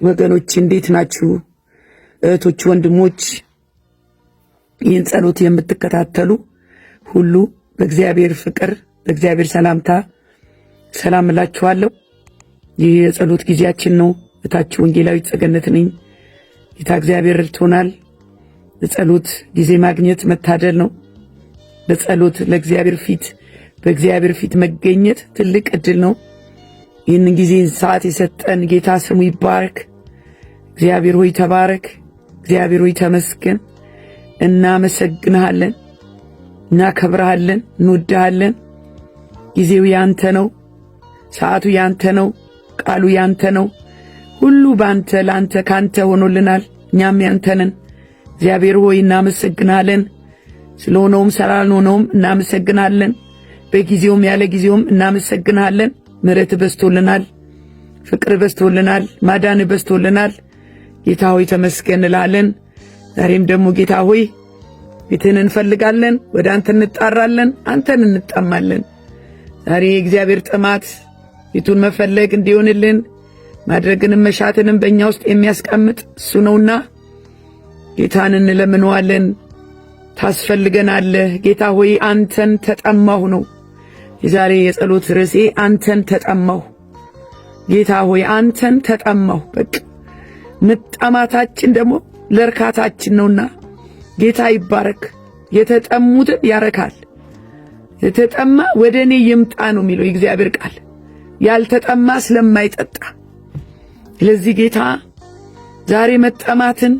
ወገኖች እንዴት ናችሁ? እህቶች ወንድሞች፣ ይህን ጸሎት የምትከታተሉ ሁሉ በእግዚአብሔር ፍቅር በእግዚአብሔር ሰላምታ ሰላም እላችኋለሁ። ይህ የጸሎት ጊዜያችን ነው። እታችሁ ወንጌላዊት ጸገነት ነኝ። ጌታ እግዚአብሔር ረድቶናል። በጸሎት ጊዜ ማግኘት መታደል ነው። በጸሎት በእግዚአብሔር ፊት መገኘት ትልቅ ዕድል ነው። ይህንን ጊዜ ሰዓት የሰጠን ጌታ ስሙ ይባረክ። እግዚአብሔር ሆይ ተባረክ። እግዚአብሔር ሆይ ተመስገን። እናመሰግንሃለን፣ እናከብርሃለን፣ እንወድሃለን። ጊዜው ያንተ ነው፣ ሰዓቱ ያንተ ነው፣ ቃሉ ያንተ ነው። ሁሉ ባንተ ላንተ ካንተ ሆኖልናል። እኛም ያንተ ነን። እግዚአብሔር ሆይ እናመሰግንሃለን። ስለሆነውም ስላልሆነውም እናመሰግንሃለን። በጊዜውም ያለ ጊዜውም እናመሰግንሃለን። ምሕረት በዝቶልናል፣ ፍቅር በዝቶልናል፣ ማዳን በዝቶልናል። ጌታ ሆይ ተመስገን እንላለን። ዛሬም ደግሞ ጌታ ሆይ ፊትህን እንፈልጋለን፣ ወደ አንተ እንጣራለን፣ አንተን እንጣማለን። ዛሬ የእግዚአብሔር ጥማት ፊቱን መፈለግ እንዲሆንልን ማድረግንም መሻትንም በእኛ ውስጥ የሚያስቀምጥ እሱ ነውና ጌታን እንለምነዋለን። ታስፈልገናለህ ጌታ ሆይ አንተን ተጠማሁ ነው የዛሬ የጸሎት ርዕሴ። አንተን ተጠማሁ ጌታ ሆይ አንተን ተጠማሁ። በቃ መጠማታችን ደግሞ ለርካታችን ነውና ጌታ ይባረክ። የተጠሙትን ያረካል። የተጠማ ወደ እኔ ይምጣ ነው የሚለው የእግዚአብሔር ቃል፣ ያልተጠማ ስለማይጠጣ። ስለዚህ ጌታ ዛሬ መጠማትን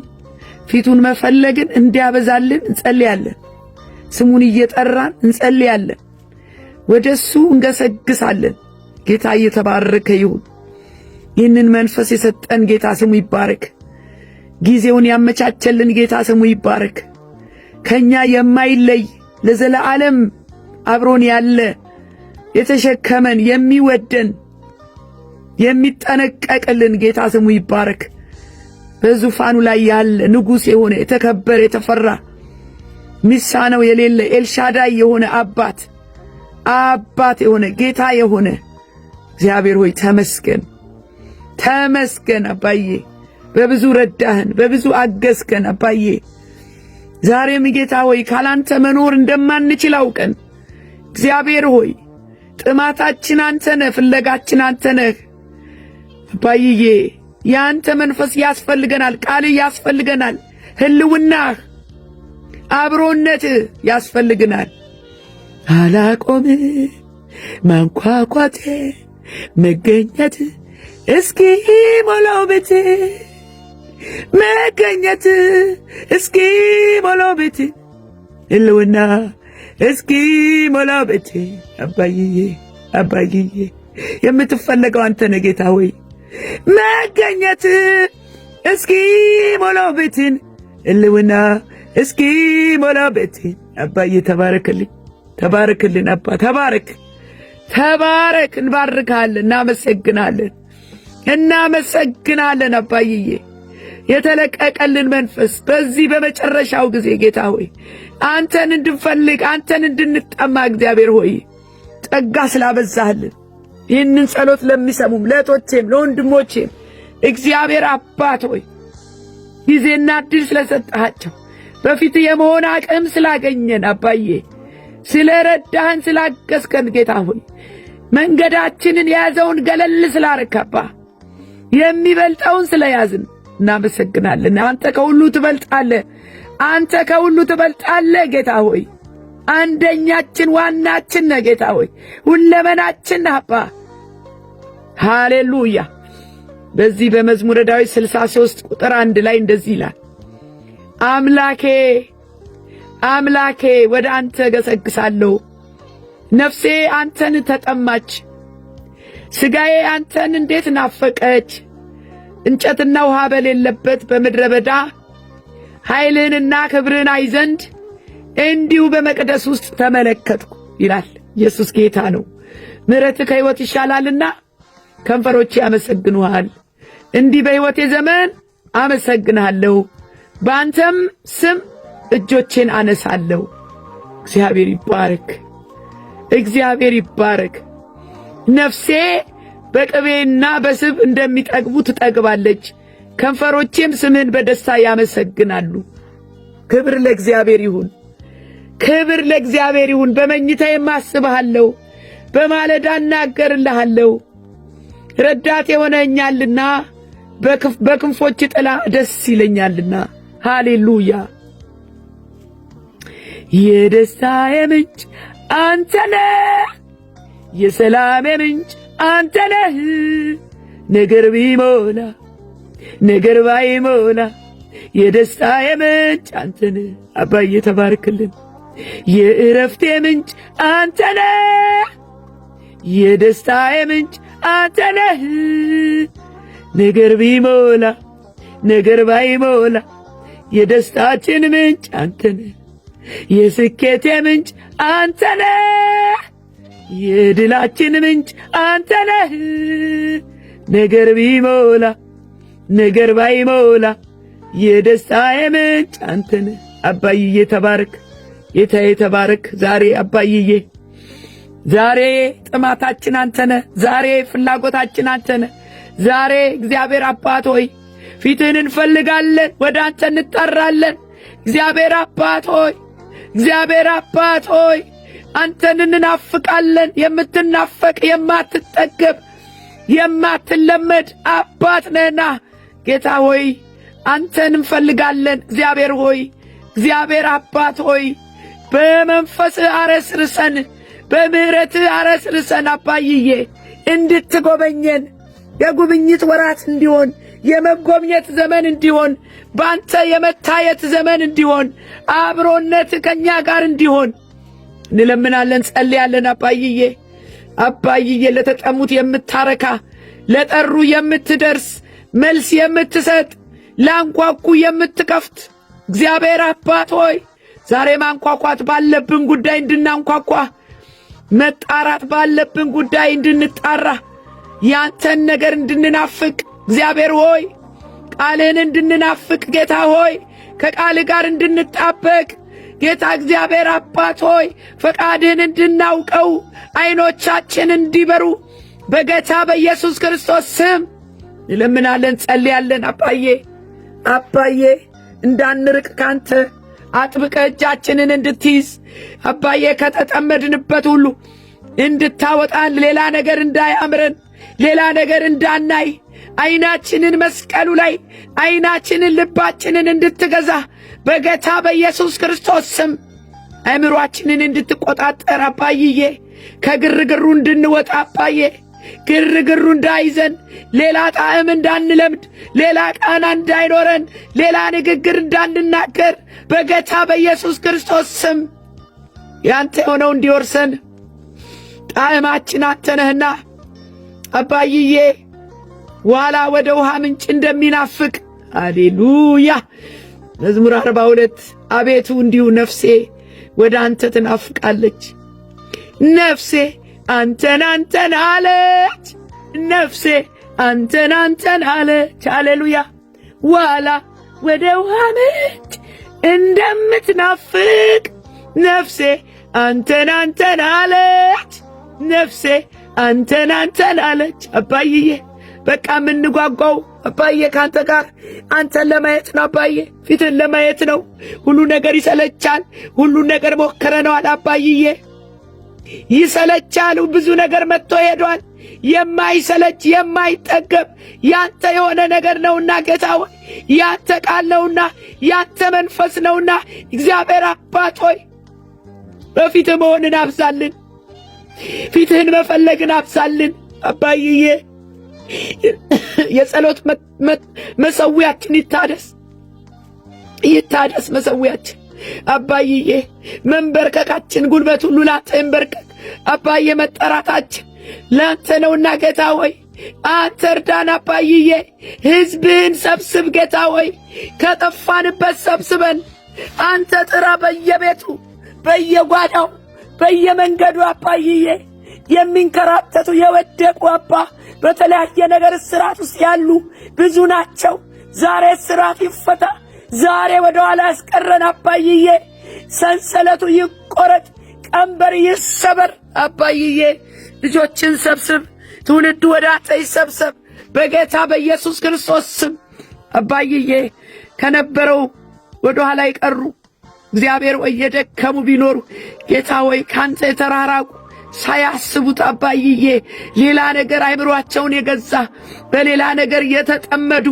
ፊቱን መፈለግን እንዲያበዛልን እንጸልያለን። ስሙን እየጠራን እንጸልያለን። ወደሱ እንገሰግሳለን። ጌታ እየተባረከ ይሁን። ይህንን መንፈስ የሰጠን ጌታ ስሙ ይባረክ። ጊዜውን ያመቻቸልን ጌታ ስሙ ይባረክ። ከኛ የማይለይ ለዘላለም አብሮን ያለ የተሸከመን የሚወደን የሚጠነቀቅልን ጌታ ስሙ ይባረክ። በዙፋኑ ላይ ያለ ንጉሥ የሆነ የተከበረ የተፈራ ሚሳነው የሌለ ኤልሻዳይ የሆነ አባት የሆነ ጌታ የሆነ እግዚአብሔር ሆይ ተመስገን። ተመስገን አባዬ፣ በብዙ ረዳህን፣ በብዙ አገዝከን አባዬ። ዛሬም ጌታ ሆይ ካላንተ መኖር እንደማንችል አውቀን እግዚአብሔር ሆይ ጥማታችን አንተ ነህ፣ ፍለጋችን አንተ ነህ አባዬ። ያንተ መንፈስ ያስፈልገናል፣ ቃልህ ያስፈልገናል፣ ህልውናህ አብሮነትህ ያስፈልገናል። አላቆም ማንኳኳቴ መገኘት እስኪ ሞላው ቤቴ፣ መገኘት እስኪ ሞላው ቤቴ፣ ህልውና እስኪ ሞላው ቤቴ። አባዬ የምትፈለገው አንተ ነህ ጌታ ሆይ። መገኘት እስኪ ሞላው ቤቴን፣ ህልውና እስኪ ሞላው ቤቴን። አባዬ ተባረክልን አባ፣ ተባረክ። እንባርካለን፣ እናመሰግናለን አባዬ። የተለቀቀልን መንፈስ በዚህ በመጨረሻው ጊዜ ጌታ ሆይ አንተን እንድንፈልግ አንተን እንድንጠማ እግዚአብሔር ሆይ ጸጋ ስላበዛህልን ይህንን ጸሎት ለሚሰሙም ለእህቶቼም ለወንድሞቼም እግዚአብሔር አባት ሆይ ጊዜና ዕድል ስለሰጠሃቸው በፊት የመሆን አቅም ስላገኘን አባዬ ስለረዳህን ስላገዝከን ጌታ ሆይ መንገዳችንን የያዘውን ገለል ስላረካባ የሚበልጠውን ስለያዝን እናመሰግናለን። አንተ ከሁሉ ትበልጣለህ ጌታ ሆይ። አንደኛችን ዋናችን ነህ ጌታ ሆይ፣ ሁለመናችን ነህ አባ። ሃሌሉያ። በዚህ በመዝሙረ ዳዊት 63 ቁጥር 1 ላይ እንደዚህ ይላል፣ አምላኬ ወደ አንተ ገሰግሳለሁ፣ ነፍሴ አንተን ተጠማች፣ ሥጋዬ አንተን እንዴት ናፈቀች። እንጨትና ውሃ በሌለበት በምድረ በዳ ኃይልህንና ክብርህን አይ ዘንድ እንዲሁ በመቅደስ ውስጥ ተመለከትኩ ይላል። ኢየሱስ ጌታ ነው። ምሕረትህ ከሕይወት ይሻላልና ከንፈሮቼ ያመሰግኑሃል። እንዲህ በሕይወቴ ዘመን አመሰግንሃለሁ፣ በአንተም ስም እጆቼን አነሳለሁ። እግዚአብሔር ይባረክ። ነፍሴ በቅቤና በስብ እንደሚጠግቡ ትጠግባለች፣ ከንፈሮቼም ስምህን በደስታ ያመሰግናሉ። ክብር ለእግዚአብሔር ይሁን፣ ክብር ለእግዚአብሔር ይሁን። በመኝታዬም አስብሃለሁ፣ በማለዳ እናገርልሃለሁ። ረዳቴ ሆነኸኛልና በክንፎች ጥላ ደስ ይለኛልና። ሃሌሉያ። የደስታዬ ምንጭ አንተ ነህ፣ የሰላሜ ምንጭ አንተ ነህ። ነገር ቢሞላ ነገር ባይሞላ የደስታዬ ምንጭ አንተ ነህ። አባዬ ተባርክልን። የእረፍቴ ምንጭ አንተ ነህ፣ የደስታዬ ምንጭ አንተ ነህ። ነገር ቢሞላ ነገር ባይሞላ የደስታችን ምንጭ አንተ ነህ። የስኬቴ ምንጭ አንተ ነህ፣ የድላችን ምንጭ አንተ ነህ። ነገር ቢሞላ ነገር ባይሞላ የደስታዬ ምንጭ አንተ ነህ። አባዬ ተባረክ፣ ጌታዬ ተባረክ። ዛሬ አባዬ ዛሬ ጥማታችን አንተ ነህ። ዛሬ ፍላጎታችን አንተ ነህ። ዛሬ እግዚአብሔር አባት ሆይ ፊትህን እንፈልጋለን፣ ወደ አንተ እንጠራለን። እግዚአብሔር አባት ሆይ እግዚአብሔር አባት ሆይ አንተን እንናፍቃለን። የምትናፈቅ የማትጠገብ የማትለመድ አባት ነህና ጌታ ሆይ አንተን እንፈልጋለን። እግዚአብሔር ሆይ እግዚአብሔር አባት ሆይ በመንፈስህ አረስርሰን፣ በምህረትህ አረስርሰን። አባይዬ እንድትጎበኘን የጉብኝት ወራት እንዲሆን፣ የመጎብኘት ዘመን እንዲሆን፣ ባንተ የመታየት ዘመን እንዲሆን፣ አብሮነት ከኛ ጋር እንዲሆን እንለምናለን፣ ጸልያለን። አባይዬ አባይዬ ለተጠሙት የምታረካ፣ ለጠሩ የምትደርስ፣ መልስ የምትሰጥ፣ ላንኳኩ የምትከፍት እግዚአብሔር አባት ሆይ ዛሬ ማንኳኳት ባለብን ጉዳይ እንድናንኳኳ፣ መጣራት ባለብን ጉዳይ እንድንጣራ፣ ያንተን ነገር እንድንናፍቅ እግዚአብሔር ሆይ ቃልህን እንድንናፍቅ ጌታ ሆይ ከቃል ጋር እንድንጣበቅ ጌታ እግዚአብሔር አባት ሆይ ፈቃድህን እንድናውቀው ዓይኖቻችን እንዲበሩ በጌታ በኢየሱስ ክርስቶስ ስም እንለምናለን፣ ጸልያለን። አባዬ እንዳንርቅ ካንተ አጥብቀ እጃችንን እንድትይዝ አባዬ ከተጠመድንበት ሁሉ እንድታወጣን፣ ሌላ ነገር እንዳያምረን፣ ሌላ ነገር እንዳናይ፣ ዓይናችንን መስቀሉ ላይ ዓይናችንን ልባችንን እንድትገዛ በጌታ በኢየሱስ ክርስቶስ ስም አእምሮአችንን እንድትቆጣጠር አባዬ ከግርግሩ እንድንወጣ አባዬ ግርግሩ እንዳይዘን፣ ሌላ ጣዕም እንዳንለምድ፣ ሌላ ቃና እንዳይኖረን፣ ሌላ ንግግር እንዳንናገር በጌታ በኢየሱስ ክርስቶስ ስም ያንተ የሆነው እንዲወርሰን ጣዕማችን አንተ ነህና አባይዬ ዋላ ወደ ውሃ ምንጭ እንደሚናፍቅ ሃሌሉያ መዝሙር 42 አቤቱ እንዲሁ ነፍሴ ወደ አንተ ትናፍቃለች። ነፍሴ አንተን አለች፣ ነፍሴ አንተን አለች። ሃሌሉያ ዋላ ወደ ውሃ ምንጭ እንደምትናፍቅ ነፍሴ አንተን አለች፣ ነፍሴ አንተን አለች። አባዬ በቃ የምንጓጓው አባዬ ካንተ ጋር አንተን ለማየት ነው። አባዬ ፊትን ለማየት ነው። ሁሉ ነገር ይሰለቻል። ሁሉ ነገር ሞክረነዋል። አባዬ ይሰለቻል። ብዙ ነገር መጥቶ ሄዷል። የማይሰለች የማይጠገብ ያንተ የሆነ ነገር ነውና ጌታ ሆይ ያንተ ቃል ነውና ያንተ መንፈስ ነውና እግዚአብሔር አባት ሆይ በፊትህ መሆንን አብዛልን፣ ፊትህን መፈለግን አብዛልን። አባዬ የጸሎት መሰዊያችን ይታደስ መሰዊያችን አባዬ መንበርከካችን ጉልበት ሁሉ ላንተ ይንበርከክ። አባዬ መጠራታችን ላንተ ነውና ጌታ ሆይ አንተ እርዳን። አባዬ ሕዝብህን ሰብስብ ጌታ ሆይ ከጠፋንበት ሰብስበን አንተ ጥራ። በየቤቱ በየጓዳው በየመንገዱ አባዬ የሚንከራተቱ የወደቁ አባ በተለያየ ነገር እስራት ውስጥ ያሉ ብዙ ናቸው። ዛሬ እስራት ይፈታ። ዛሬ ወደ ኋላ ያስቀረን አባዬ ሰንሰለቱ ይቆረጥ፣ ቀንበር ይሰበር። አባዬ ልጆችን ሰብስብ፣ ትውልዱ ወደ አንተ ይሰብሰብ በጌታ በኢየሱስ ክርስቶስ ስም። አባይዬ ከነበረው ወደ ኋላ ይቀሩ እግዚአብሔር ወይ የደከሙ ቢኖሩ ጌታ ወይ ካንተ የተራራቁ ሳያስቡት አባይዬ ሌላ ነገር አይምሯቸውን የገዛ በሌላ ነገር የተጠመዱ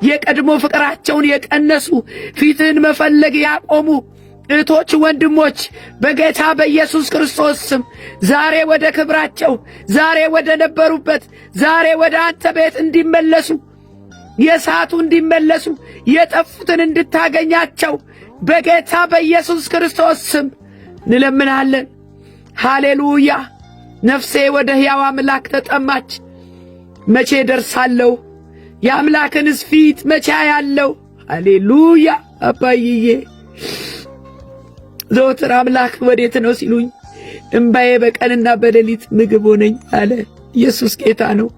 የቀድሞ ፍቅራቸውን የቀነሱ ፊትህን መፈለግ ያቆሙ እህቶች ወንድሞች በጌታ በኢየሱስ ክርስቶስ ስም ዛሬ ወደ ክብራቸው ዛሬ ወደ ነበሩበት ዛሬ ወደ አንተ ቤት እንዲመለሱ የሳቱ እንዲመለሱ የጠፉትን እንድታገኛቸው በጌታ በኢየሱስ ክርስቶስ ስም እንለምናለን። ሃሌሉያ። ነፍሴ ወደ ሕያው አምላክ ተጠማች። መቼ ደርሳለሁ? የአምላክንስ ፊት መቼ ያለው? ሃሌሉያ። አባይዬ ዘወትር አምላክ ወዴት ነው ሲሉኝ እምባዬ በቀንና በሌሊት ምግብ ሆነኝ አለ። ኢየሱስ ጌታ ነው።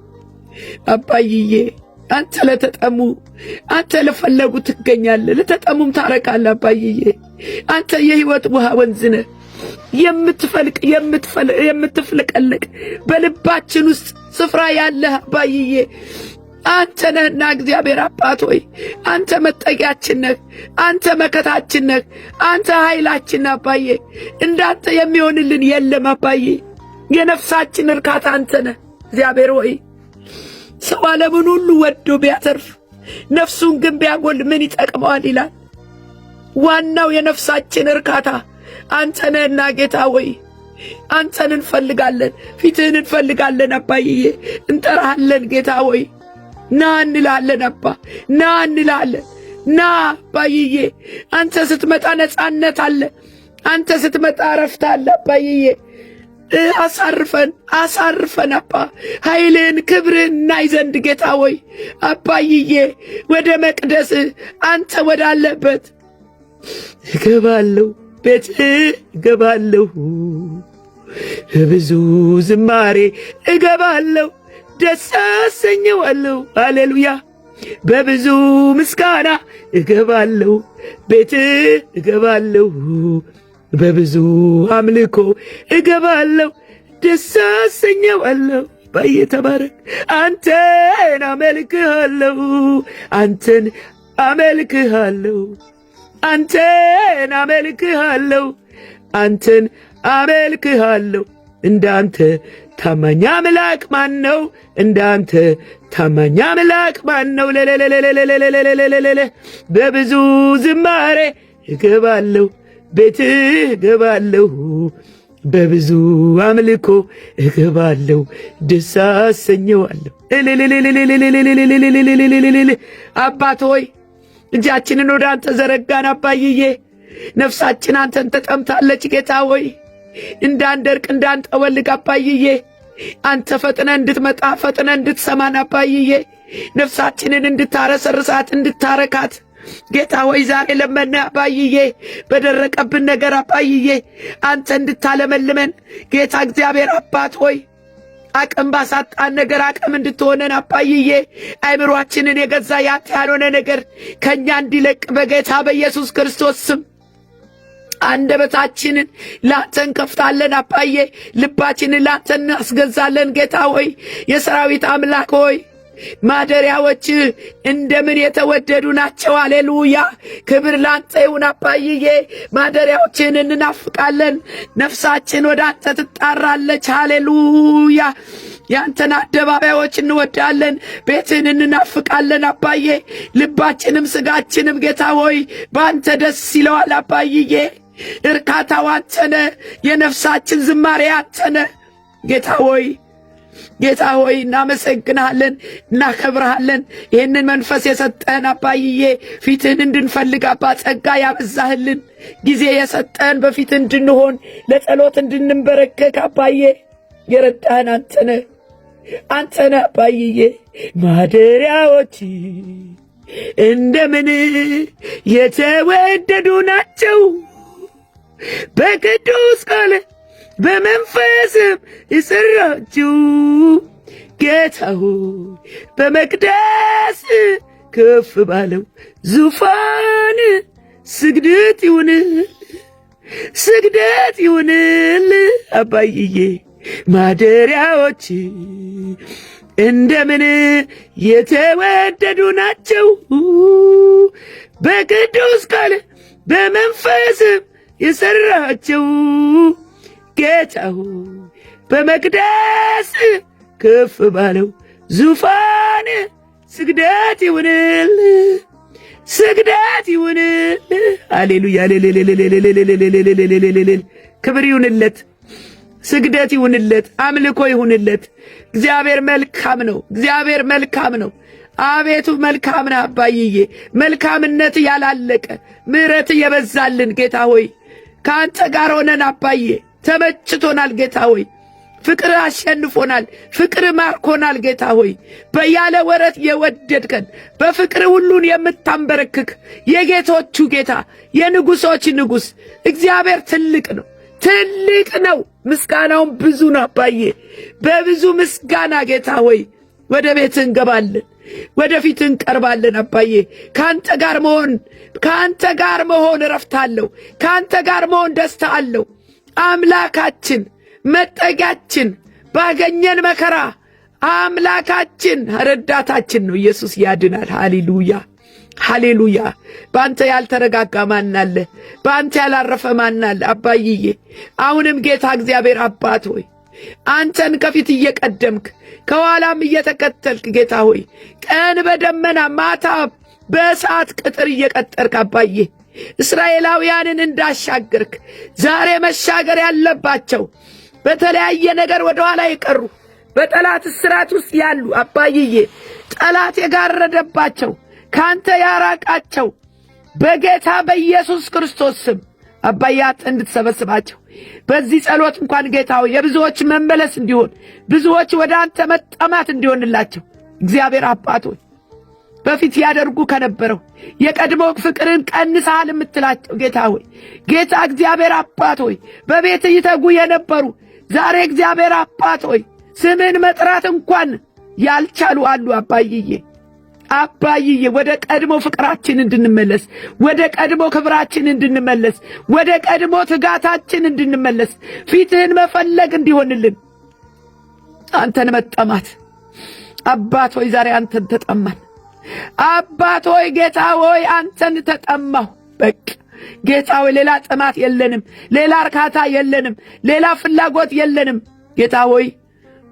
አባይዬ አንተ ለተጠሙ አንተ ለፈለጉ ትገኛለህ፣ ለተጠሙም ታረካለህ። አባይዬ አንተ የሕይወት ውሃ ወንዝ ነህ፣ የምትፈልቅ የምትፍለቀለቅ በልባችን ውስጥ ስፍራ ያለህ አባይዬ አንተ ነህና እግዚአብሔር አባት ሆይ አንተ መጠጊያችን ነህ፣ አንተ መከታችን ነህ፣ አንተ ኃይላችን አባዬ። እንዳንተ የሚሆንልን የለም አባዬ። የነፍሳችን እርካታ አንተ ነህ እግዚአብሔር ሆይ። ሰው ዓለምን ሁሉ ወዶ ቢያተርፍ ነፍሱን ግን ቢያጎል ምን ይጠቅመዋል ይላል። ዋናው የነፍሳችን እርካታ አንተ ነህና ጌታ ሆይ አንተን እንፈልጋለን፣ ፊትህን እንፈልጋለን አባዬ። እንጠራሃለን ጌታ ሆይ ና እንላለን አባ፣ ና እንላለን። ና አባዬ አንተ ስትመጣ ነጻነት አለ፣ አንተ ስትመጣ ረፍት አለ አባዬ። አሳርፈን አባ፣ ኃይልን ክብርን እናይ ዘንድ ጌታ ሆይ አባዬ ወደ መቅደስ አንተ ወዳለበት እገባለሁ፣ ቤት እገባለሁ፣ ብዙ ዝማሬ እገባለሁ፣ ደስ አሰኘዋለሁ። ሃሌሉያ። በብዙ ምስጋና እገባለሁ፣ ቤት እገባለሁ፣ በብዙ አምልኮ እገባለሁ፣ ደስ አሰኘዋለሁ። ባዬ ተባረክ። አንተን አመልክሃለሁ፣ አንተን አመልክሃለሁ፣ አንተን አመልክሃለሁ፣ አንተን አመልክሃለሁ። እንዳንተ ታማኝ አምላክ ማን ነው? እንዳንተ ታማኝ አምላክ ማን ነው? በብዙ ዝማሬ እገባለሁ፣ ቤትህ እገባለሁ፣ በብዙ አምልኮ እገባለሁ፣ ደስ አሰኘዋለሁ። አባት ሆይ እጃችንን ወደ አንተ ዘረጋን አባይዬ። ነፍሳችን አንተን ተጠምታለች ጌታ ሆይ እንዳንደርቅ እንዳንጠወልግ አባይዬ አንተ ፈጥነ እንድትመጣ ፈጥነ እንድትሰማን አባይዬ ነፍሳችንን እንድታረሰርሳት እንድታረካት ጌታ ሆይ ዛሬ ለመነ አባይዬ። በደረቀብን ነገር አባይዬ አንተ እንድታለመልመን ጌታ እግዚአብሔር አባት ሆይ አቅም ባሳጣን ነገር አቅም እንድትሆነን አባይዬ አይምሮአችንን የገዛ ያንተ ያልሆነ ነገር ከኛ እንዲለቅ በጌታ በኢየሱስ ክርስቶስ ስም አንደበታችንን ላንተ እንከፍታለን አባዬ። ልባችንን ላንተ እናስገዛለን ጌታ ሆይ የሰራዊት አምላክ ሆይ ማደሪያዎች እንደምን የተወደዱ ናቸው። ሃሌሉያ። ክብር ላንተ ይሁን አባይዬ። ማደሪያዎችን እንናፍቃለን፣ ነፍሳችን ወደ አንተ ትጣራለች። ሃሌሉያ። ያንተን አደባባዮች እንወዳለን፣ ቤትን እንናፍቃለን አባዬ። ልባችንም ስጋችንም ጌታ ሆይ በአንተ ደስ ይለዋል አባይዬ። እርካታው አንተነ፣ የነፍሳችን ዝማሬ አንተነ ጌታ ሆይ ጌታ ሆይ እናመሰግንሃለን፣ እናከብርሃለን። ይህንን መንፈስ የሰጠን አባይዬ ፊትህን እንድንፈልግ አባ ጸጋ ያበዛህልን ጊዜ የሰጠን በፊት እንድንሆን ለጸሎት እንድንበረከክ አባዬ የረዳህን አንተነ አባይዬ። ማደሪያዎች እንደምን የተወደዱ ናቸው በቅዱስ ቃል በመንፈስም የሠራችው ጌታ ሆይ በመቅደስ ከፍ ባለው ዙፋን ስግደት ይሁንል አባይዬ። ማደሪያዎች እንደምን የተወደዱ ናቸው በቅዱስ ቃል በመንፈስ የሠራቸው ጌታ ሆይ በመቅደስ ከፍ ባለው ዙፋን ስግደት ይሁንል፣ ስግደት ይሁንል። ሃሌሉያ! ክብር ይሁንለት፣ ስግደት ይሁንለት፣ አምልኮ ይሁንለት። እግዚአብሔር መልካም ነው፣ እግዚአብሔር መልካም ነው። አቤቱ መልካም ነህ አባይዬ፣ መልካምነት ያላለቀ ምሕረት የበዛልን ጌታ ሆይ ከአንተ ጋር ሆነን አባዬ ተመችቶናል ጌታ ሆይ። ፍቅር አሸንፎናል፣ ፍቅር ማርኮናል ጌታ ሆይ። በያለ ወረት የወደድከን በፍቅር ሁሉን የምታንበረክክ የጌቶቹ ጌታ የንጉሶች ንጉሥ እግዚአብሔር ትልቅ ነው፣ ትልቅ ነው። ምስጋናውን ብዙ ነው አባዬ። በብዙ ምስጋና ጌታ ሆይ ወደ ቤትህ እንገባለን፣ ወደ ፊትህ እንቀርባለን አባዬ። ከአንተ ጋር መሆን እረፍት አለው፣ ከአንተ ጋር መሆን ደስታ አለው። አምላካችን መጠጊያችን፣ ባገኘን መከራ አምላካችን ረዳታችን ነው። ኢየሱስ ያድናል። ሃሌሉያ ሃሌሉያ። በአንተ ያልተረጋጋ ማን አለ? በአንተ ያላረፈ ማን አለ? አባይዬ አሁንም ጌታ እግዚአብሔር አባት ሆይ አንተን ከፊት እየቀደምክ ከኋላም እየተከተልክ ጌታ ሆይ ቀን በደመና ማታ በእሳት ቅጥር እየቀጠርክ አባዬ እስራኤላውያንን እንዳሻገርክ ዛሬ መሻገር ያለባቸው በተለያየ ነገር ወደ ኋላ የቀሩ በጠላት እስራት ውስጥ ያሉ አባይዬ ጠላት የጋረደባቸው ካንተ ያራቃቸው በጌታ በኢየሱስ ክርስቶስ ስም አባያት እንድትሰበስባቸው በዚህ ጸሎት እንኳን ጌታው የብዙዎች መመለስ እንዲሆን ብዙዎች ወደ አንተ መጠማት እንዲሆንላቸው እግዚአብሔር አባት ሆይ በፊት ያደርጉ ከነበረው የቀድሞ ፍቅርን ቀንሰሃል የምትላቸው ጌታ ሆይ ጌታ እግዚአብሔር አባት ሆይ በቤት ይተጉ የነበሩ ዛሬ እግዚአብሔር አባት ሆይ ስምን መጥራት እንኳን ያልቻሉ አሉ አባይዬ ወደ ቀድሞ ፍቅራችን እንድንመለስ ወደ ቀድሞ ክብራችን እንድንመለስ ወደ ቀድሞ ትጋታችን እንድንመለስ ፊትህን መፈለግ እንዲሆንልን አንተን መጠማት አባት ሆይ ዛሬ አንተን ተጠማን አባት ሆይ ጌታ ሆይ አንተን ተጠማሁ በቃ ጌታ ሆይ ሌላ ጥማት የለንም ሌላ እርካታ የለንም ሌላ ፍላጎት የለንም ጌታ ሆይ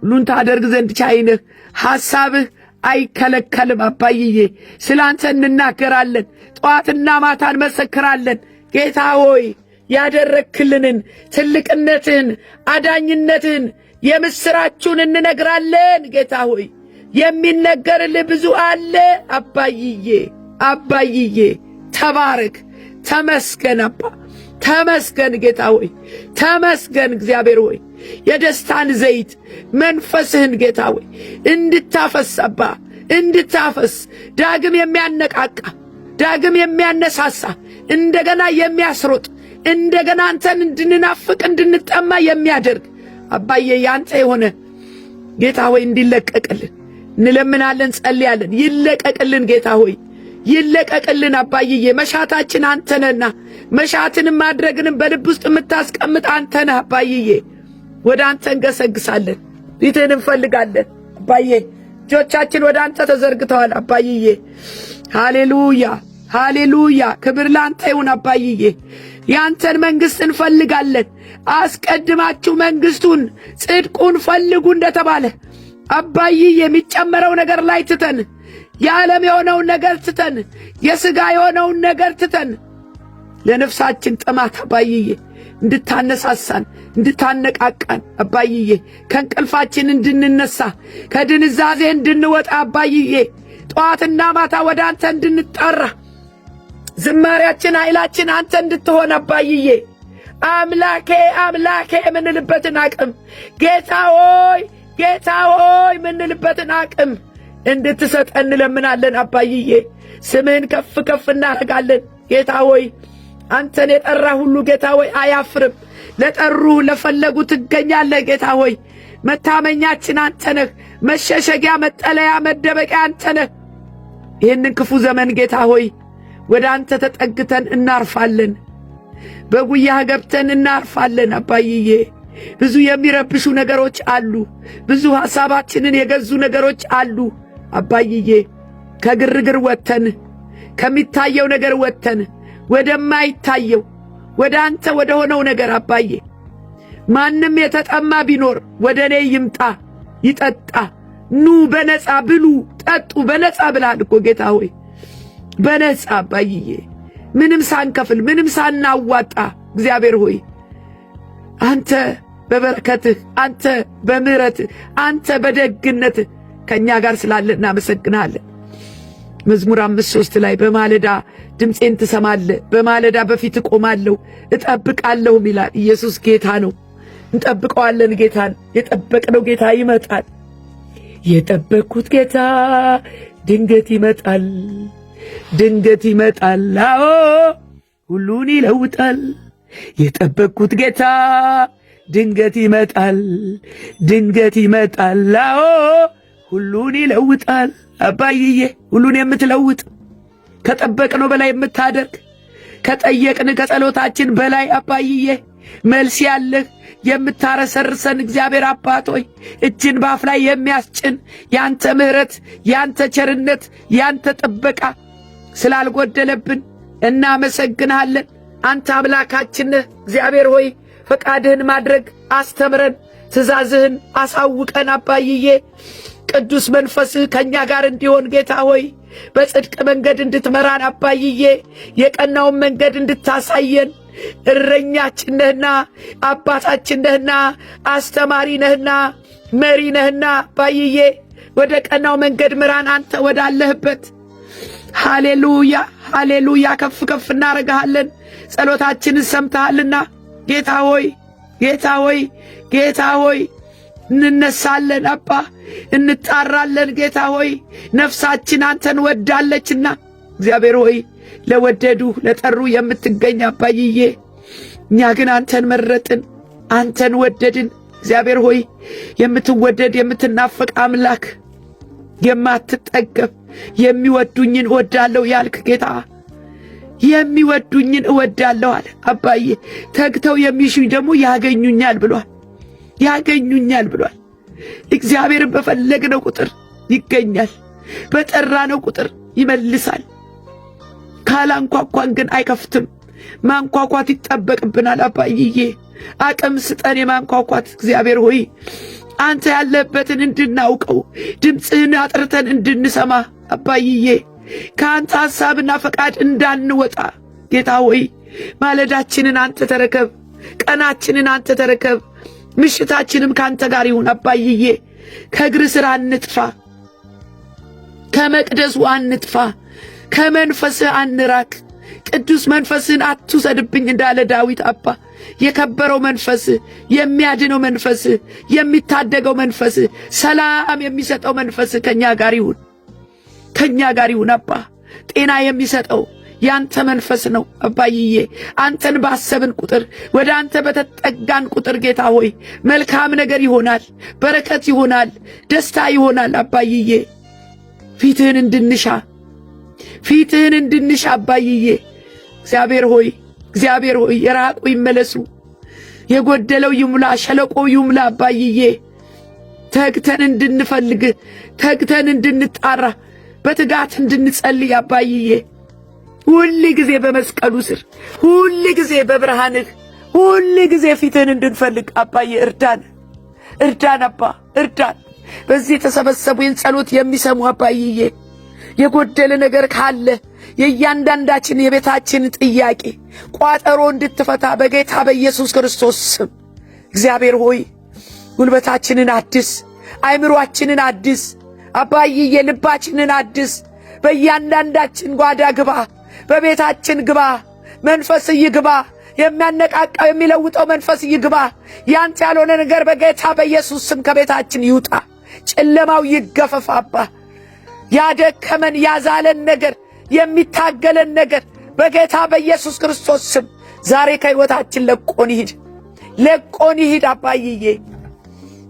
ሁሉን ታደርግ ዘንድ ቻይ ነህ ሐሳብህ አይከለከልም አባይዬ ስላንተ እንናገራለን ጠዋትና ማታ እንመሰክራለን ጌታ ሆይ ያደረክልንን ትልቅነትን አዳኝነትን የምስራቹን እንነግራለን ጌታ ሆይ የሚነገርልህ ብዙ አለ አባይዬ ተባረክ ተመስገን አባ ተመስገን ጌታ ሆይ ተመስገን እግዚአብሔር ሆይ የደስታን ዘይት መንፈስህን ጌታ ሆይ እንድታፈስ አባ እንድታፈስ ዳግም የሚያነቃቃ ዳግም የሚያነሳሳ እንደገና የሚያስሮጥ እንደገና አንተን እንድንናፍቅ እንድንጠማ የሚያደርግ አባዬ ያንተ የሆነ ጌታ ሆይ እንዲለቀቅልን እንለምናለን ጸልያለን ይለቀቅልን ጌታ ሆይ ይለቀቅልን አባይዬ መሻታችን አንተ ነህና መሻትንም ማድረግንም በልብ ውስጥ የምታስቀምጥ አንተ ነህ አባይዬ ወደ አንተ እንገሰግሳለን ፊትህን እንፈልጋለን አባዬ እጆቻችን ወደ አንተ ተዘርግተዋል አባይዬ ሃሌሉያ ሃሌሉያ ክብር ላንተ ይሁን አባይዬ ያንተን መንግሥት እንፈልጋለን አስቀድማችሁ መንግሥቱን ጽድቁን ፈልጉ እንደተባለ አባይዬ የሚጨመረው ነገር ላይ ትተን የዓለም የሆነውን ነገር ትተን የሥጋ የሆነውን ነገር ትተን ለነፍሳችን ጥማት አባይዬ እንድታነሳሳን እንድታነቃቃን አባይዬ ከእንቅልፋችን እንድንነሳ ከድንዛዜ እንድንወጣ አባይዬ ጠዋትና ማታ ወደ አንተ እንድንጣራ ዝማሪያችን ኃይላችን አንተ እንድትሆን አባይዬ አምላኬ የምንልበትን አቅም ጌታ ሆይ የምንልበትን አቅም እንድትሰጠን እንለምናለን አባይዬ ስምህን ከፍ ከፍ እናደርጋለን ጌታ ሆይ አንተን የጠራ ሁሉ ጌታ ሆይ አያፍርም ለጠሩ ለፈለጉ ትገኛለህ ጌታ ሆይ መታመኛችን አንተ ነህ መሸሸጊያ መጠለያ መደበቂያ አንተ ነህ ይህንን ክፉ ዘመን ጌታ ሆይ ወደ አንተ ተጠግተን እናርፋለን በጉያህ ገብተን እናርፋለን አባይዬ ብዙ የሚረብሹ ነገሮች አሉ ብዙ ሐሳባችንን የገዙ ነገሮች አሉ አባይዬ ከግርግር ወጥተን ከሚታየው ነገር ወጥተን ወደማይታየው ወደ አንተ ወደ ሆነው ነገር አባዬ ማንም የተጠማ ቢኖር ወደ እኔ ይምጣ ይጠጣ፣ ኑ በነፃ ብሉ ጠጡ። በነፃ ብላል እኮ ጌታ ሆይ፣ በነፃ አባዬ፣ ምንም ሳንከፍል ምንም ሳናዋጣ እግዚአብሔር ሆይ አንተ በበረከትህ፣ አንተ በምሕረትህ፣ አንተ በደግነትህ ከእኛ ጋር ስላለ እናመሰግንሃለን። መዝሙር 5:3 ላይ በማለዳ ድምፄን ትሰማለህ፣ በማለዳ በፊት እቆማለሁ እጠብቃለሁም ይላል። ኢየሱስ ጌታ ነው። እንጠብቀዋለን ጌታን። የጠበቅነው ጌታ ይመጣል። የጠበቅኩት ጌታ ድንገት ይመጣል፣ ድንገት ይመጣል። አዎ ሁሉን ይለውጣል። የጠበቅኩት ጌታ ድንገት ይመጣል፣ ድንገት ይመጣል። አዎ ሁሉን ይለውጣል። አባይዬ ሁሉን የምትለውጥ ከጠበቅነው በላይ የምታደርግ ከጠየቅን ከጸሎታችን በላይ አባይዬ መልስ ያለህ የምታረሰርሰን እግዚአብሔር አባት ሆይ እጅን ባፍ ላይ የሚያስጭን ያንተ ምሕረት፣ ያንተ ቸርነት፣ ያንተ ጥበቃ ስላልጎደለብን እናመሰግንሃለን። አንተ አምላካችን ነህ እግዚአብሔር ሆይ ፈቃድህን ማድረግ አስተምረን፣ ትእዛዝህን አሳውቀን አባይዬ ቅዱስ መንፈስህ ከእኛ ጋር እንዲሆን ጌታ ሆይ በጽድቅ መንገድ እንድትመራን አባይዬ የቀናውን መንገድ እንድታሳየን እረኛችን ነህና አባታችን ነህና አስተማሪ ነህና መሪ ነህና አባይዬ ወደ ቀናው መንገድ ምራን አንተ ወዳለህበት። ሃሌሉያ ሃሌሉያ። ከፍ ከፍ እናረጋለን። ጸሎታችንን ሰምተሃልና ጌታ ሆይ ጌታ ሆይ ጌታ ሆይ እንነሳለን አባ እንጣራለን ጌታ ሆይ ነፍሳችን አንተን ወዳለችና እግዚአብሔር ሆይ ለወደዱ ለጠሩ የምትገኝ አባይዬ እኛ ግን አንተን መረጥን፣ አንተን ወደድን። እግዚአብሔር ሆይ የምትወደድ የምትናፈቅ አምላክ የማትጠገብ የሚወዱኝን እወዳለሁ ያልክ ጌታ የሚወዱኝን እወዳለሁ አለ አባዬ። ተግተው የሚሹኝ ደግሞ ያገኙኛል ብሏል፣ ያገኙኛል ብሏል። እግዚአብሔርን በፈለግነው ቁጥር ይገኛል፣ በጠራነው ቁጥር ይመልሳል። ካላንኳኳን ግን አይከፍትም። ማንኳኳት ይጠበቅብናል አባይዬ። አቅም ስጠን የማንኳኳት እግዚአብሔር ሆይ አንተ ያለበትን እንድናውቀው ድምፅህን አጥርተን እንድንሰማ አባይዬ ከአንተ ሐሳብና ፈቃድ እንዳንወጣ ጌታ ሆይ ማለዳችንን አንተ ተረከብ፣ ቀናችንን አንተ ተረከብ። ምሽታችንም ካንተ ጋር ይሁን አባይዬ። ከእግር ሥር አንጥፋ፣ ከመቅደሱ አንጥፋ፣ ከመንፈስህ አንራክ። ቅዱስ መንፈስህን አትውሰድብኝ እንዳለ ዳዊት አባ የከበረው መንፈስህ፣ የሚያድነው መንፈስህ፣ የሚታደገው መንፈስህ፣ ሰላም የሚሰጠው መንፈስህ ከእኛ ጋር ይሁን፣ ከእኛ ጋር ይሁን አባ። ጤና የሚሰጠው ያንተ መንፈስ ነው አባይዬ። አንተን ባሰብን ቁጥር ወደ አንተ በተጠጋን ቁጥር ጌታ ሆይ መልካም ነገር ይሆናል፣ በረከት ይሆናል፣ ደስታ ይሆናል አባይዬ። ፊትህን እንድንሻ አባይዬ እግዚአብሔር ሆይ የራቁ ይመለሱ፣ የጎደለው ይሙላ፣ ሸለቆው ይሙላ አባይዬ። ተግተን እንድንፈልግ፣ ተግተን እንድንጣራ፣ በትጋት እንድንጸልይ አባይዬ ሁል ጊዜ በመስቀሉ ስር፣ ሁል ጊዜ በብርሃንህ፣ ሁል ጊዜ ፊትህን እንድንፈልግ አባዬ እርዳን፣ እርዳን አባ እርዳን። በዚህ የተሰበሰቡን ጸሎት የሚሰሙ አባይዬ የጎደለ ነገር ካለ የእያንዳንዳችን የቤታችን ጥያቄ ቋጠሮ እንድትፈታ በጌታ በኢየሱስ ክርስቶስ ስም እግዚአብሔር ሆይ ጉልበታችንን አድስ፣ አይምሮአችንን አድስ አባይዬ፣ ልባችንን አድስ። በእያንዳንዳችን ጓዳ ግባ፣ በቤታችን ግባ፣ መንፈስ ይግባ፣ የሚያነቃቃው የሚለውጠው መንፈስ ይግባ። ያንተ ያልሆነ ነገር በጌታ በኢየሱስ ስም ከቤታችን ይውጣ። ጨለማው ይገፈፍ አባ። ያደከመን ያዛለን ነገር የሚታገለን ነገር በጌታ በኢየሱስ ክርስቶስ ስም ዛሬ ከሕይወታችን ለቆን ይሂድ፣ ለቆን ይሂድ አባይዬ።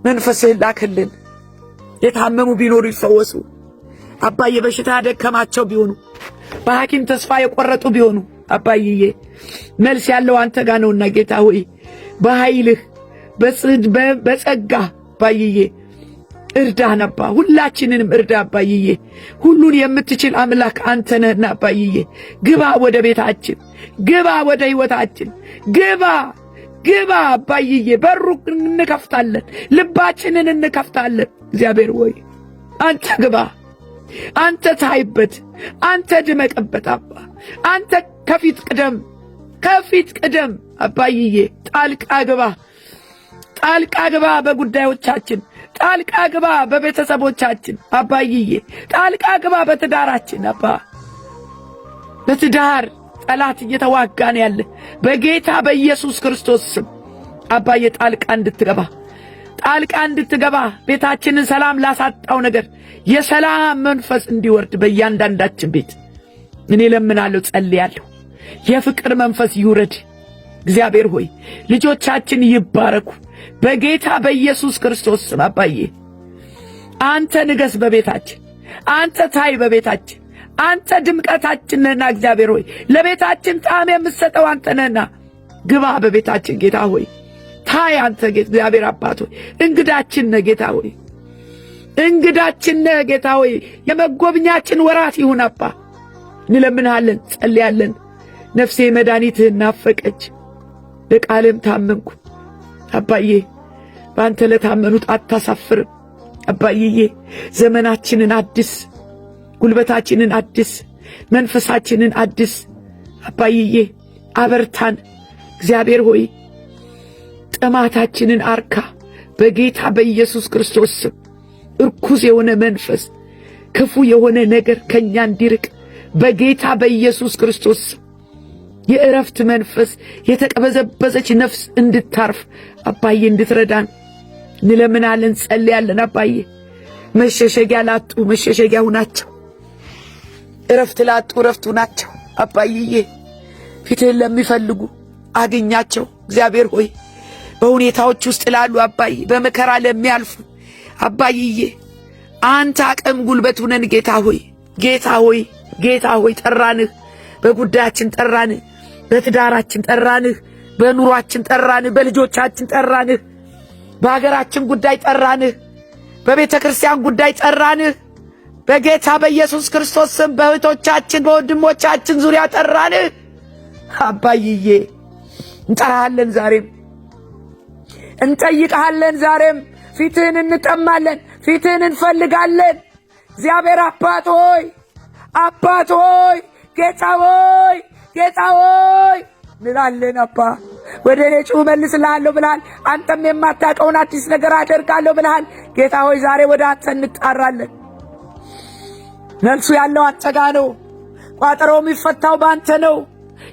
መንፈስህን ላክልን። የታመሙ ቢኖሩ ይፈወሱ አባዬ። በሽታ ያደከማቸው ቢሆኑ፣ በሐኪም ተስፋ የቆረጡ ቢሆኑ አባይዬ መልስ ያለው አንተ ጋር ነውና ጌታ ሆይ በኃይልህ በጸጋ አባይዬ እርዳን አባ፣ ሁላችንንም እርዳ አባይዬ። ሁሉን የምትችል አምላክ አንተ ነህና አባይዬ፣ ግባ ወደ ቤታችን፣ ግባ ወደ ሕይወታችን፣ ግባ አባይዬ። በሩ እንከፍታለን፣ ልባችንን እንከፍታለን። እግዚአብሔር ሆይ አንተ ግባ፣ አንተ ታይበት፣ አንተ ድመቅበት አባ። አንተ ከፊት ቅደም አባይዬ። ጣልቃ ግባ በጉዳዮቻችን፣ ጣልቃ ግባ በቤተሰቦቻችን አባይዬ። ጣልቃ ግባ በትዳራችን አባ። በትዳር ጠላት እየተዋጋን ያለ በጌታ በኢየሱስ ክርስቶስ ስም አባዬ ጣልቃ እንድትገባ ቤታችንን ሰላም ላሳጣው ነገር የሰላም መንፈስ እንዲወርድ በእያንዳንዳችን ቤት እኔ ለምናለሁ፣ ጸልያለሁ። የፍቅር መንፈስ ይውረድ። እግዚአብሔር ሆይ ልጆቻችን ይባረኩ በጌታ በኢየሱስ ክርስቶስ ስም አባዬ። አንተ ንገስ በቤታችን፣ አንተ ታይ በቤታችን፣ አንተ ድምቀታችን ነህና እግዚአብሔር ሆይ ለቤታችን ጣዕም የምትሰጠው አንተ ነህና ግባ በቤታችን ጌታ ሆይ ታይ። አንተ እግዚአብሔር አባት ሆይ እንግዳችን ነህ ጌታ ሆይ፣ እንግዳችን ነህ ጌታ ሆይ። የመጎብኛችን ወራት ይሁን አባ። እንለምንሃለን፣ ጸልያለን። ነፍሴ መድኃኒትህን ናፈቀች፣ ለቃልም ታመንኩ አባዬ። በአንተ ለታመኑት አታሳፍርም አባዬ። ዘመናችንን አድስ፣ ጉልበታችንን አድስ፣ መንፈሳችንን አድስ አባዬ። አበርታን እግዚአብሔር ሆይ፣ ጥማታችንን አርካ በጌታ በኢየሱስ ክርስቶስ ስም። እርኩስ የሆነ መንፈስ፣ ክፉ የሆነ ነገር ከኛ እንዲርቅ በጌታ በኢየሱስ ክርስቶስ ስም። የእረፍት መንፈስ፣ የተቀበዘበዘች ነፍስ እንድታርፍ አባዬ እንድትረዳን እንለምናለን፣ ጸልያለን አባዬ። መሸሸጊያ ላጡ መሸሸጊያ ሁናቸው፣ እረፍት ላጡ እረፍት ሁናቸው አባዬ። ፊትህን ለሚፈልጉ አግኛቸው እግዚአብሔር ሆይ። በሁኔታዎች ውስጥ ላሉ አባዬ፣ በመከራ ለሚያልፉ አባዬ አንተ አቅም ጉልበት ሁነን ጌታ ሆይ ጠራንህ። በጉዳያችን ጠራንህ፣ በትዳራችን ጠራንህ፣ በኑሯችን ጠራንህ፣ በልጆቻችን ጠራንህ፣ በሀገራችን ጉዳይ ጠራንህ፣ በቤተ ክርስቲያን ጉዳይ ጠራንህ። በጌታ በኢየሱስ ክርስቶስ ስም በእህቶቻችን በወንድሞቻችን ዙሪያ ጠራንህ አባይዬ። እንጠራሃለን፣ ዛሬም እንጠይቅሃለን፣ ዛሬም ፊትህን እንጠማለን፣ ፊትህን እንፈልጋለን። እግዚአብሔር አባት ሆይ ጌታ ሆይ እንላለን አባ። ወደ እኔ ጩኽ እመልስልሃለሁ ብለሃል። አንተም የማታውቀውን አዲስ ነገር አደርጋለሁ ብለሃል። ጌታ ሆይ ዛሬ ወደ አንተ እንጣራለን። መልሱ ያለው አንተ ጋር ነው። ቋጠሮው የሚፈታው በአንተ ነው።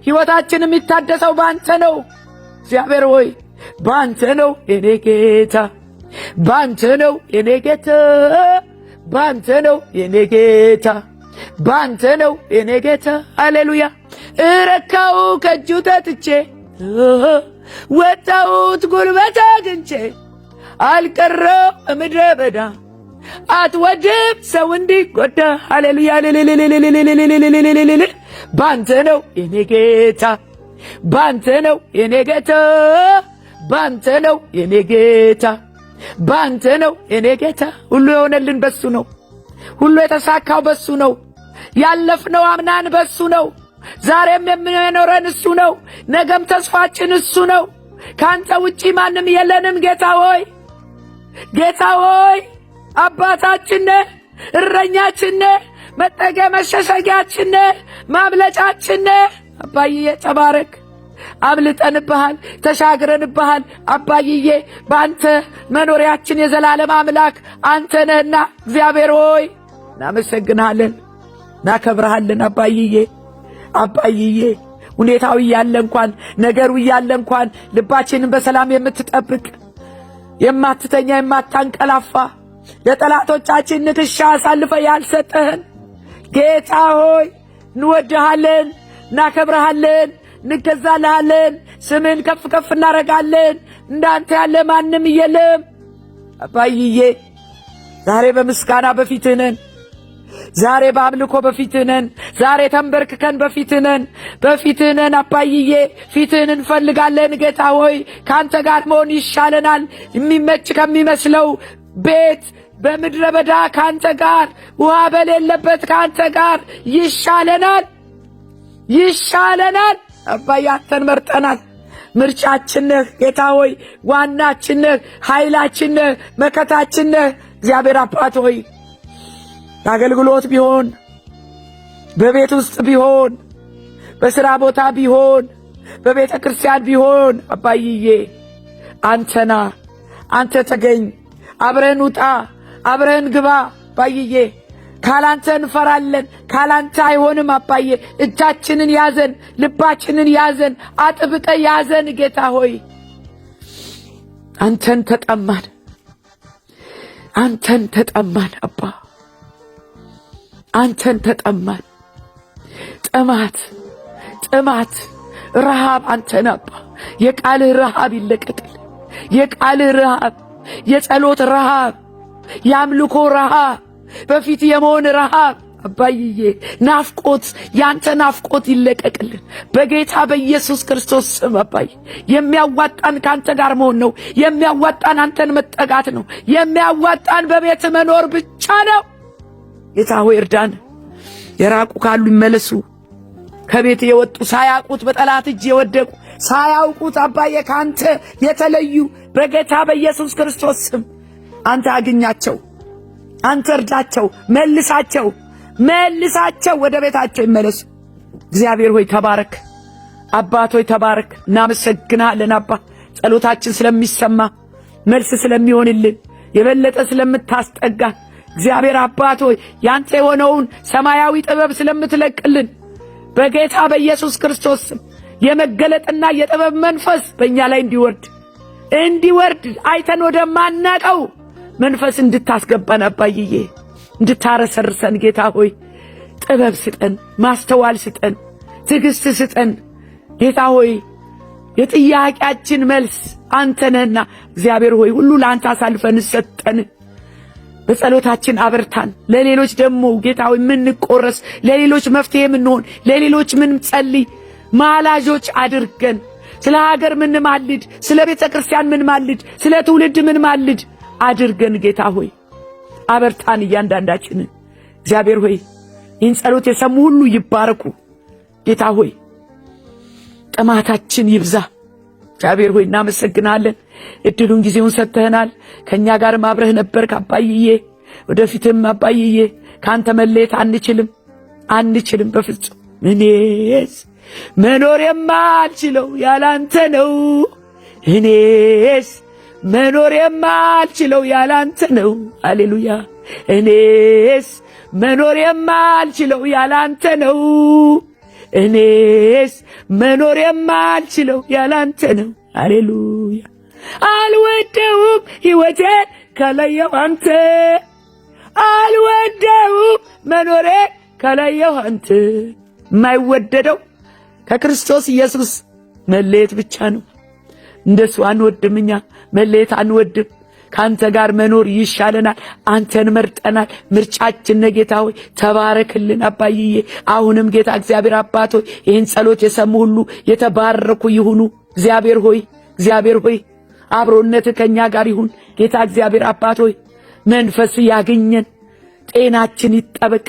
ሕይወታችን የሚታደሰው በአንተ ነው። እግዚአብሔር ሆይ በአንተ ነው የኔ ጌታ፣ በአንተ ነው የኔ ጌታ፣ በአንተ ነው የኔ ጌታ፣ በአንተ ነው የኔ ጌታ። ሃሌሉያ። እረካው ከእጁ ተጥቼ ወጣሁት ጉልበት አግኝቼ፣ አልቀረው ምድረ በዳ አትወድም ሰው እንዲጎዳ። ሃሌሉያ። በአንተ ነው የኔ ጌታ፣ በአንተ ነው የኔ ጌታ፣ በአንተ ነው የኔ ጌታ፣ በአንተ ነው የኔ ጌታ። ሁሉ የሆነልን በሱ ነው። ሁሉ የተሳካው በሱ ነው። ያለፍነው አምናን በሱ ነው። ዛሬም የምንኖረን እሱ ነው። ነገም ተስፋችን እሱ ነው። ካንተ ውጪ ማንም የለንም። ጌታ ሆይ አባታችን ነህ፣ እረኛችን ነህ፣ መጠጊያ መሸሸጊያችን ነህ፣ ማምለጫችን ነህ። አባዬ ተባረክ። አምልጠንብሃል፣ ተሻግረንብሃል አባዬ። በአንተ መኖሪያችን የዘላለም አምላክ አንተ ነህና እግዚአብሔር ሆይ እናመሰግንሃለን፣ እናከብረሃለን አባዬ። ሁኔታው እያለ እንኳን ነገሩ እያለ እንኳን ልባችንን በሰላም የምትጠብቅ የማትተኛ የማታንቀላፋ ለጠላቶቻችን ንክሻ አሳልፈ ያልሰጠህን ጌታ ሆይ እንወድሃለን፣ እናከብረሃለን፣ እንገዛልሃለን። ስምን ከፍ ከፍ እናረጋለን። እንዳንተ ያለ ማንም የለም አባዬ። ዛሬ በምስጋና በፊትህ ነን። ዛሬ በአምልኮ በፊትህ ነን። ዛሬ ተንበርክከን በፊትህ ነን አባዬ። ፊትህን እንፈልጋለን ጌታ ሆይ። ካንተ ጋር መሆን ይሻለናል። የሚመች ከሚመስለው ቤት በምድረ በዳ ካንተ ጋር ውሃ በሌለበት ካንተ ጋር ይሻለናል። አባዬ አንተን መርጠናል። ምርጫችን ነህ ጌታ ሆይ፣ ዋናችን ነህ፣ ኃይላችን ነህ፣ መከታችን ነህ። እግዚአብሔር አባት ሆይ በአገልግሎት ቢሆን፣ በቤት ውስጥ ቢሆን፣ በሥራ ቦታ ቢሆን፣ በቤተ ክርስቲያን ቢሆን አባዬ አንተና አንተ ተገኝ። አብረን ውጣ፣ አብረን ግባ አባዬ። ካላንተ እንፈራለን፣ ካላንተ አይሆንም አባዬ። እጃችንን ያዘን፣ ልባችንን ያዘን፣ አጥብቀ ያዘን ጌታ ሆይ። አንተን ተጠማን አባ፣ አንተን ተጠማን። ጥማት ረሃብ አንተን አባ። የቃልህ ረሃብ ይለቀቅል። የቃልህ ረሃብ፣ የጸሎት ረሃብ፣ የአምልኮ ረሃብ፣ በፊት የመሆን ረሃብ አባዬ፣ ናፍቆት፣ ያንተ ናፍቆት ይለቀቅልን በጌታ በኢየሱስ ክርስቶስ ስም አባዬ። የሚያዋጣን ካንተ ጋር መሆን ነው። የሚያዋጣን አንተን መጠጋት ነው። የሚያዋጣን በቤት መኖር ብቻ ነው። ጌታ ሆይ እርዳን። የራቁ ካሉ ይመለሱ። ከቤት የወጡ ሳያውቁት በጠላት እጅ የወደቁ ሳያውቁት አባዬ ካንተ የተለዩ በጌታ በኢየሱስ ክርስቶስ ስም አንተ አግኛቸው፣ አንተ እርዳቸው፣ መልሳቸው፣ ወደ ቤታቸው ይመለሱ። እግዚአብሔር ሆይ ተባረክ። አባት ሆይ ተባረክ። እናመሰግናለን አባ፣ ጸሎታችን ስለሚሰማ፣ መልስ ስለሚሆንልን፣ የበለጠ ስለምታስጠጋን እግዚአብሔር አባት ሆይ ያንተ የሆነውን ሰማያዊ ጥበብ ስለምትለቅልን በጌታ በኢየሱስ ክርስቶስ ስም የመገለጥና የጥበብ መንፈስ በእኛ ላይ እንዲወርድ አይተን ወደማናቀው መንፈስ እንድታስገባን አባዬ፣ እንድታረሰርሰን ጌታ ሆይ ጥበብ ስጠን፣ ማስተዋል ስጠን፣ ትዕግስት ስጠን ጌታ ሆይ። የጥያቄያችን መልስ አንተ ነህና እግዚአብሔር ሆይ ሁሉ ለአንተ አሳልፈን ሰጠን። በጸሎታችን አበርታን። ለሌሎች ደግሞ ጌታ ሆይ የምንቆረስ፣ ለሌሎች መፍትሄ የምንሆን፣ ለሌሎች ምንጸልይ ማላጆች አድርገን። ስለ ሀገር ምንማልድ፣ ስለ ቤተ ክርስቲያን ምንማልድ፣ ስለ ትውልድ ምንማልድ አድርገን ጌታ ሆይ አበርታን እያንዳንዳችንን። እግዚአብሔር ሆይ ይህን ጸሎት የሰሙ ሁሉ ይባረኩ ጌታ ሆይ። ጥማታችን ይብዛ። እግዚአብሔር ሆይ እናመሰግናለን። እድሉን ጊዜውን ሰጥተህናል። ከኛ ጋር አብረህ ነበርክ አባዬ። ወደፊትም አባዬ ካንተ መለየት አንችልም በፍጹም። እኔስ መኖር የማልችለው ያላንተ ነው። እኔስ መኖር የማልችለው ያላንተ ነው። ሃሌሉያ። እኔስ መኖር የማልችለው ያላንተ ነው። እኔስ መኖር የማልችለው ያላንተ ነው። ሃሌሉያ። አልወደውም ሕይወቴን ከለየው አንተ፣ አልወደውም መኖሬ ከለየው አንተ። የማይወደደው ከክርስቶስ ኢየሱስ መለየት ብቻ ነው። እንደሱ አንወድም፣ እኛ መለየት አንወድም። ካንተ ጋር መኖር ይሻለናል። አንተን መርጠናል። ምርጫችን ነው ጌታ ሆይ ተባረክልን አባዬ። አሁንም ጌታ እግዚአብሔር አባት ሆይ ይህን ጸሎት የሰሙ ሁሉ የተባረኩ ይሁኑ። እግዚአብሔር ሆይ አብሮነት ከኛ ጋር ይሁን። ጌታ እግዚአብሔር አባት ሆይ መንፈስ ያገኘን፣ ጤናችን ይጠበቅ፣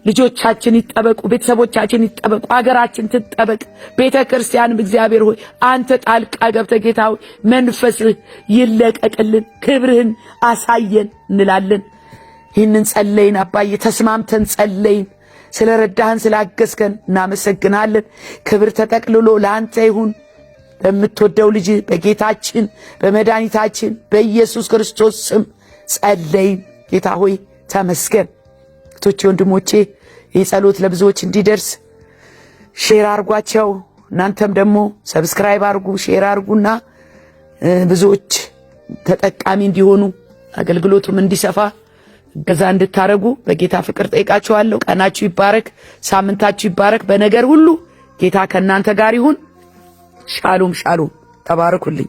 ልጆቻችን ይጠበቁ፣ ቤተሰቦቻችን ይጠበቁ፣ አገራችን ትጠበቅ። ቤተ ክርስቲያንም እግዚአብሔር ሆይ አንተ ጣልቃ ገብተህ ጌታ ሆይ መንፈስህ ይለቀቅልን፣ ክብርህን አሳየን እንላለን። ይህንን ጸለይን አባዬ፣ ተስማምተን ጸለይን። ስለ ረዳህን ስላገዝከን እናመሰግናለን። ክብር ተጠቅልሎ ለአንተ ይሁን። በምትወደው ልጅ በጌታችን በመድኃኒታችን በኢየሱስ ክርስቶስ ስም ጸለይን። ጌታ ሆይ ተመስገን። እህቶቼ ወንድሞቼ፣ ይህ ጸሎት ለብዙዎች እንዲደርስ ሼር አርጓቸው። እናንተም ደግሞ ሰብስክራይብ አርጉ፣ ሼር አርጉና ብዙዎች ተጠቃሚ እንዲሆኑ አገልግሎቱም እንዲሰፋ እገዛ እንድታረጉ በጌታ ፍቅር ጠይቃችኋለሁ። ቀናችሁ ይባረክ፣ ሳምንታችሁ ይባረክ። በነገር ሁሉ ጌታ ከእናንተ ጋር ይሁን። ሻሎም ሻሎም። ተባረኩልኝ።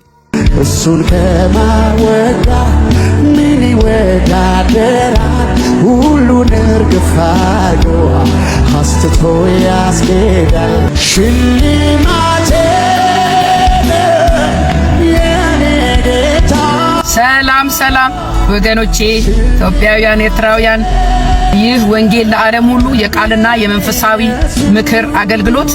እሱን ከማወዳ ምን ይወዳደራል? ሁሉን እርግፍ አድርጎ አስትቶ ያስኬዳል። ሽልማቴ የኔ ጌታ። ሰላም ወገኖቼ ኢትዮጵያውያን፣ ኤርትራውያን ይህ ወንጌል ለዓለም ሁሉ የቃልና የመንፈሳዊ ምክር አገልግሎት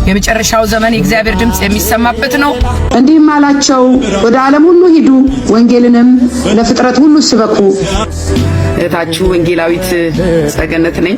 የመጨረሻው ዘመን የእግዚአብሔር ድምጽ የሚሰማበት ነው። እንዲህም አላቸው፣ ወደ ዓለም ሁሉ ሂዱ፣ ወንጌልንም ለፍጥረት ሁሉ ስበኩ። እህታችሁ ወንጌላዊት ጸገነት ነኝ።